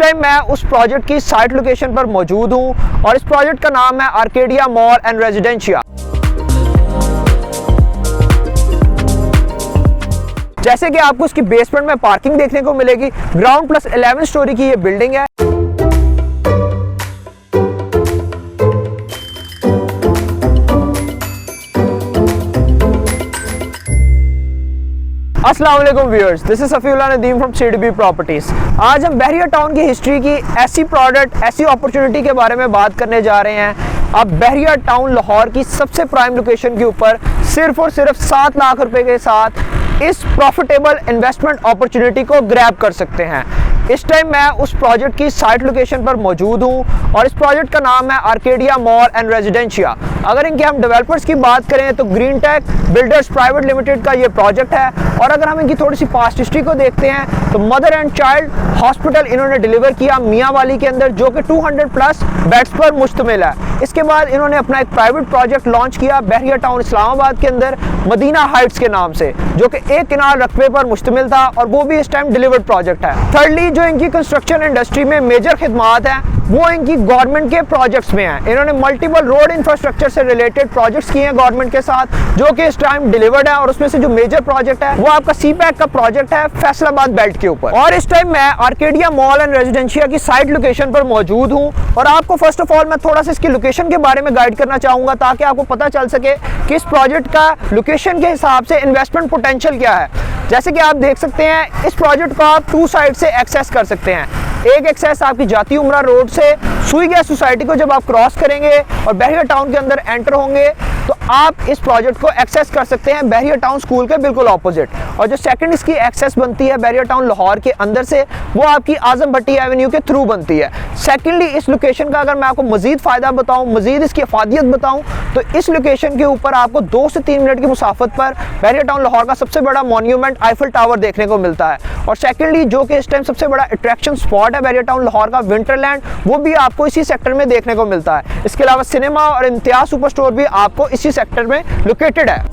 Time मैं उस project की साइट लोकेशन पर मौजूद हूं और इस प्रोजेक्ट का नाम है आर्केडिया मॉल एंड रेजिडेंशिया। जैसे कि आपको इसकी बेसमेंट में पार्किंग देखने को मिलेगी। ग्राउंड प्लस 11 स्टोरी की ये बिल्डिंग है। अस्सलाम वालेकुम viewers, this is Safiullah Nadeem from CDB properties. आज हम बहरिया टाउन की हिस्ट्री की ऐसी प्रोडक्ट, ऐसी अपॉर्चुनिटी के बारे में बात करने जा रहे हैं। अब बहरिया टाउन लाहौर की सबसे प्राइम लोकेशन के ऊपर सिर्फ और सिर्फ 7 लाख रुपए के साथ इस प्रॉफिटेबल इन्वेस्टमेंट अपॉर्चुनिटी को ग्रैब कर सकते हैं। इस टाइम मैं उस प्रोजेक्ट की साइट लोकेशन पर मौजूद हूं और इस प्रोजेक्ट का नाम है आर्केडिया मॉल एंड रेजिडेंशिया। अगर इनके हम डेवलपर्स की बात करें तो green tech builders private limited का ये प्रोजेक्ट है। और अगर हम इनकी थोड़ी सी पास्ट हिस्ट्री को देखते हैं तो मदर एंड चाइल्ड हॉस्पिटल इन्होंने डिलीवर किया मियाँ वाली के अंदर, जो कि 200 प्लस बेड्स पर मुश्तमिल है। इसके बाद इन्होंने अपना एक प्राइवेट प्रोजेक्ट लॉन्च किया बहरिया टाउन इस्लामाबाद के अंदर मदीना हाइट्स के नाम से, जो कि 1 कनाल रकबे पर मुश्तमिल था और वो भी इस टाइम डिलीवर्ड प्रोजेक्ट है। थर्डली, जो इनकी कंस्ट्रक्शन इंडस्ट्री में मेजर खिदमात है वो इनकी गवर्नमेंट के प्रोजेक्ट्स में है। इन्होंने मल्टीपल रोड इंफ्रास्ट्रक्चर से रिलेटेड प्रोजेक्ट्स किए हैं गवर्नमेंट के साथ, जो कि इस टाइम डिलीवर्ड है। और उसमें से जो मेजर प्रोजेक्ट है वो आपका CPEC का प्रोजेक्ट है फैसलाबाद बेल्ट के ऊपर। और इस टाइम मैं आर्केडिया मॉल एंड रेजिडेंशिया की साइट लोकेशन पर मौजूद हूँ और आपको फर्स्ट ऑफ ऑल मैं थोड़ा सा इसकी लोकेशन के बारे में गाइड करना चाहूंगा ताकि आपको पता चल सके कि इस प्रोजेक्ट का लोकेशन के हिसाब से इन्वेस्टमेंट पोटेंशियल क्या है। जैसे कि आप देख सकते हैं, इस प्रोजेक्ट को आप 2 साइड से एक्सेस कर सकते हैं। एक एक्सेस आपकी जाती उमरा रोड से सुई गैस सोसाइटी को जब आप क्रॉस करेंगे और बहरिया टाउन के अंदर एंटर होंगे तो आप इस प्रोजेक्ट को एक्सेस कर सकते हैं बहरिया टाउन स्कूल के बिल्कुल ऑपोजिट। और जो सेकंड इसकी एक्सेस बनती है बहरिया टाउन लाहौर के अंदर से, वो आपकी आजम भट्टी एवेन्यू के थ्रू बनती है। सेकेंडली, इस लोकेशन का अगर मैं आपको मजीद फ़ायदा बताऊं, मजीद इसकी अफादियत बताऊं, तो इस लोकेशन के ऊपर आपको 2 से 3 मिनट की मुसाफत पर बहरिया टाउन लाहौर का सबसे बड़ा मॉन्यूमेंट आईफल टावर देखने को मिलता है। और सेकेंडली, जो कि इस टाइम सबसे बड़ा अट्रैक्शन स्पॉट है बहरिया टाउन लाहौर का, विंटरलैंड, वो भी आपको इसी सेक्टर में देखने को मिलता है। इसके अलावा सिनेमा और इम्तियाज सुपर स्टोर भी आपको इसी सेक्टर में लोकेटेड है।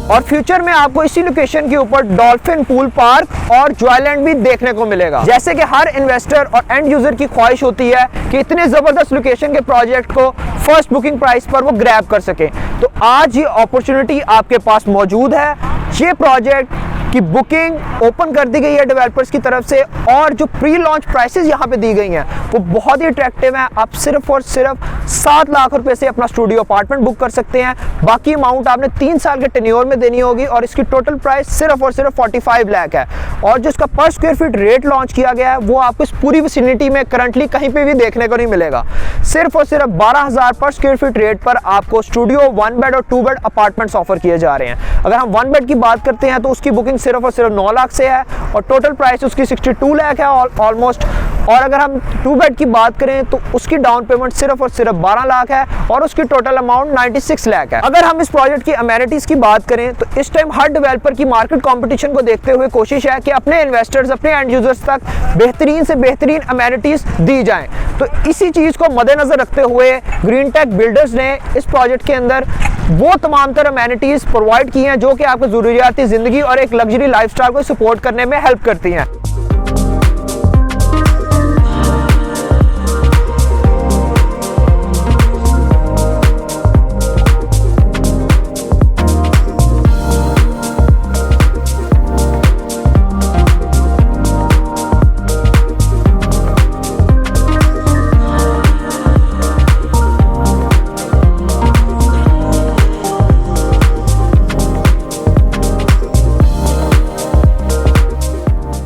और फ्यूचर में आपको इसी लोकेशन के ऊपर डॉल्फिन पूल पार्क और जॉयलैंड भी देखने को मिलेगा। जैसे कि हर इन्वेस्टर और एंड यूजर की ख्वाहिश होती है कि इतने जबरदस्त लोकेशन के प्रोजेक्ट को फर्स्ट बुकिंग प्राइस पर वो ग्रैब कर सके, तो आज ये अपॉर्चुनिटी आपके पास मौजूद है। ये प्रोजेक्ट की बुकिंग ओपन कर दी गई है डेवलपर्स की तरफ से और जो प्री लॉन्च प्राइसेस यहाँ पे दी गई हैं वो बहुत ही अट्रैक्टिव हैं। आप सिर्फ और सिर्फ 7 लाख रुपए से अपना स्टूडियो अपार्टमेंट बुक कर सकते हैं। बाकी अमाउंट आपने 3 साल के टेन्योर में देनी होगी और इसकी टोटल प्राइस सिर्फ और सिर्फ 45 लाख है। और जो इसका पर स्क्वायर फीट रेट लॉन्च किया गया है वो आपको इस पूरी विसिनिटी में करंटली कहीं पे भी देखने को नहीं मिलेगा। सिर्फ और सिर्फ 12,000 पर स्क्वायर फीट रेट पर आपको स्टूडियो 1 बेड और 2 बेड अपार्टमेंट्स ऑफर किए जा रहे हैं। अगर हम 1 बेड की बात करते हैं तो उसकी बुकिंग सिर्फ और सिर्फ 9 लाख से है और टोटल प्राइस उसकी 62 लाख है ऑलमोस्ट। और अगर हम 2 बेड की बात करें तो उसकी डाउन पेमेंट सिर्फ और सिर्फ 12 लाख है और उसकी टोटल अमाउंट 96 लाख है। अगर हम इस प्रोजेक्ट की अमेनिटीज की बात करें तो इस टाइम हर डेवलपर की मार्केट कंपटीशन को देखते हुए कोशिश है कि अपने इन्वेस्टर्स, अपने एंड यूजर्स तक बेहतरीन से बेहतरीन अमेनिटीज दी जाएं। तो इसी चीज को मद्देनजर रखते हुए ग्रीन टेक बिल्डर्स ने इस प्रोजेक्ट के अंदर वो तमाम तरह अमेनिटीज प्रोवाइड की हैं जो कि आपको ज़रूरियाती ज़िंदगी और एक लग्जरी लाइफस्टाइल को सपोर्ट करने में हेल्प करती हैं।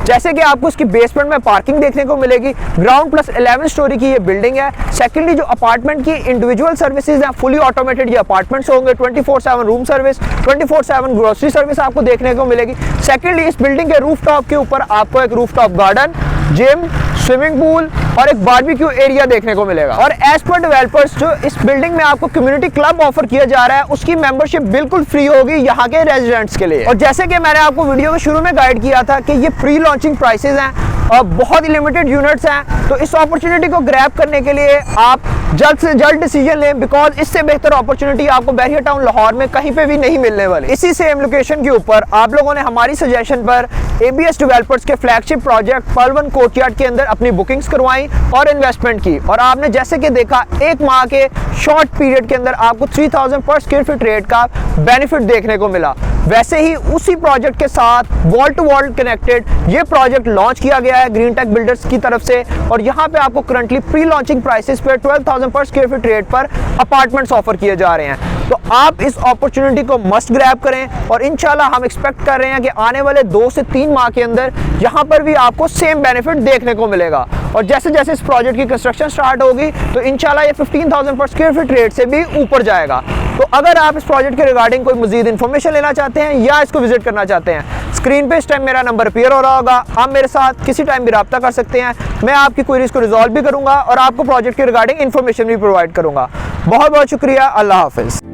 जैसे कि आपको इसकी बेसमेंट में पार्किंग देखने को मिलेगी। ग्राउंड प्लस 11 स्टोरी की ये बिल्डिंग है। सेकेंडली, जो अपार्टमेंट की इंडिविजुअल सर्विसेज हैं, फुली ऑटोमेटेड ये अपार्टमेंट्स होंगे। 24/7 रूम सर्विस, 24/7 ग्रोसरी सर्विस आपको देखने को मिलेगी। सेकेंडली, इस बिल्डिंग के रूफ टॉप के ऊपर आपको एक roof top garden, gym, swimming pool और एक बारबेक्यू एरिया देखने को मिलेगा। और एज पर डेवलपर्स जो इस बिल्डिंग में आपको कम्युनिटी क्लब ऑफर किया जा रहा है उसकी मेंबरशिप बिल्कुल फ्री होगी यहाँ के रेजिडेंट्स के लिए। और जैसे कि मैंने आपको वीडियो के शुरू में गाइड किया था कि ये प्री लॉन्चिंग प्राइसेस हैं और बहुत ही लिमिटेड यूनिट्स हैं, तो इस अपॉर्चुनिटी को ग्रैब करने के लिए आप जल्द से जल्द डिसीजन लें, बिकॉज इससे बेहतर अपॉर्चुनिटी आपको बैरियर टाउन लाहौर में कहीं पे भी नहीं मिलने वाली। इसी सेम लोकेशन के ऊपर आप लोगों ने हमारी सजेशन पर ABS डेवलपर्स के फ्लैगशिप प्रोजेक्ट पर्ल 1 कोर्टयार्ड के अंदर अपनी बुकिंग्स करवाई और इन्वेस्टमेंट की, और आपने जैसे कि देखा एक माह के शॉर्ट पीरियड के अंदर आपको 3000 पर स्क्वायर फीट रेट का बेनिफिट देखने को मिला। वैसे ही उसी प्रोजेक्ट के साथ वॉल टू वॉल कनेक्टेड ये प्रोजेक्ट लॉन्च किया गया है ग्रीन टेक बिल्डर्स की तरफ से, और यहाँ पे आपको करंटली प्री लॉन्चिंग प्राइसेस पे 12,000 पर स्क्वायर फीट रेट पर अपार्टमेंट्स ऑफर किए जा रहे हैं। तो आप इस अपॉर्चुनिटी को मस्ट ग्रैब करें, और इंशाल्लाह हम एक्सपेक्ट कर रहे हैं कि आने वाले 2 से 3 माह के अंदर यहाँ पर भी आपको सेम बेनिफिट देखने को मिलेगा। और जैसे जैसे इस प्रोजेक्ट की कंस्ट्रक्शन स्टार्ट होगी तो इंशाल्लाह ये 15,000 पर स्क्वायर फीट रेट से भी ऊपर जाएगा। तो अगर आप इस प्रोजेक्ट के रिगार्डिंग कोई मजीद इन्फॉर्मेशन लेना चाहते हैं या इसको विजिट करना चाहते हैं, स्क्रीन पे इस टाइम मेरा नंबर अपीयर हो रहा होगा, आप मेरे साथ किसी टाइम भी रब्ता कर सकते हैं। मैं आपकी क्वेरीज को रिजॉल्व भी करूंगा और आपको प्रोजेक्ट के रिगार्डिंग इन्फॉर्मेशन भी प्रोवाइड करूंगा। बहुत बहुत शुक्रिया। अल्लाह हाफिज़।